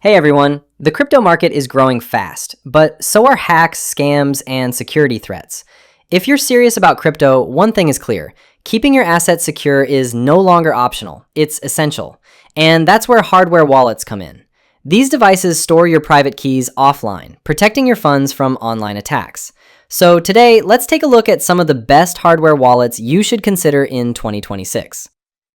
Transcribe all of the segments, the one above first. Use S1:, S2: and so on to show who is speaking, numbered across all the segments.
S1: Hey everyone, the crypto market is growing fast, but so are hacks, scams, and security threats. If you're serious about crypto, one thing is clear. Keeping your assets secure is no longer optional, it's essential. And that's where hardware wallets come in. These devices store your private keys offline, protecting your funds from online attacks. So today, let's take a look at some of the best hardware wallets you should consider in 2026.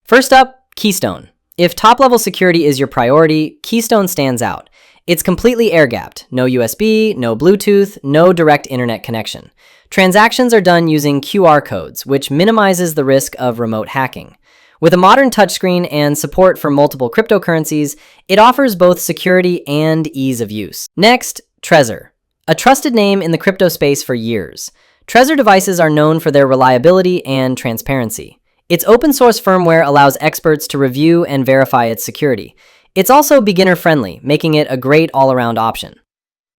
S1: First up, Keystone. If top-level security is your priority, Keystone stands out. It's completely air-gapped, no USB, no Bluetooth, no direct internet connection. Transactions are done using QR codes, which minimizes the risk of remote hacking. With a modern touchscreen and support for multiple cryptocurrencies, it offers both security and ease of use. Next, Trezor. A trusted name in the crypto space for years. Trezor devices are known for their reliability and transparency. Its open-source firmware allows experts to review and verify its security. It's also beginner-friendly, making it a great all-around option.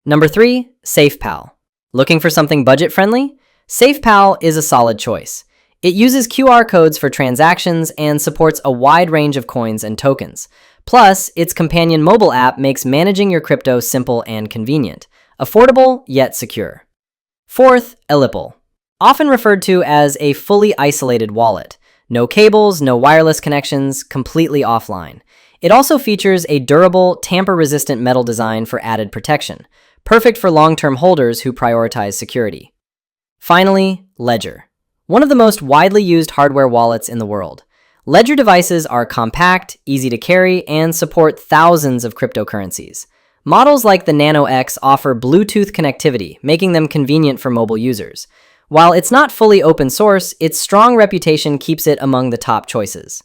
S1: Number 3, SafePal. Looking for something budget-friendly? SafePal is a solid choice. It uses QR codes for transactions and supports a wide range of coins and tokens. Plus, its companion mobile app makes managing your crypto simple and convenient. Affordable, yet secure. Fourth, Ellipal. Often referred to as a fully isolated wallet. No cables, no wireless connections, completely offline. It also features a durable, tamper-resistant metal design for added protection, perfect for long-term holders who prioritize security. Finally, Ledger. One of the most widely used hardware wallets in the world. Ledger devices are compact, easy to carry, and support thousands of cryptocurrencies. Models like the Nano X offer Bluetooth connectivity, making them convenient for mobile users. While it's not fully open source, its strong reputation keeps it among the top choices.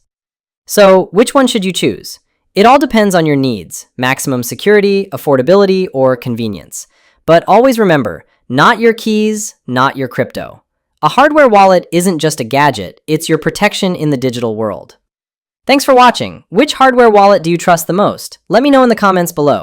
S1: So, which one should you choose? It all depends on your needs: maximum security, affordability, or convenience. But always remember, not your keys, not your crypto. A hardware wallet isn't just a gadget, it's your protection in the digital world. Thanks for watching. Which hardware wallet do you trust the most? Let me know in the comments below.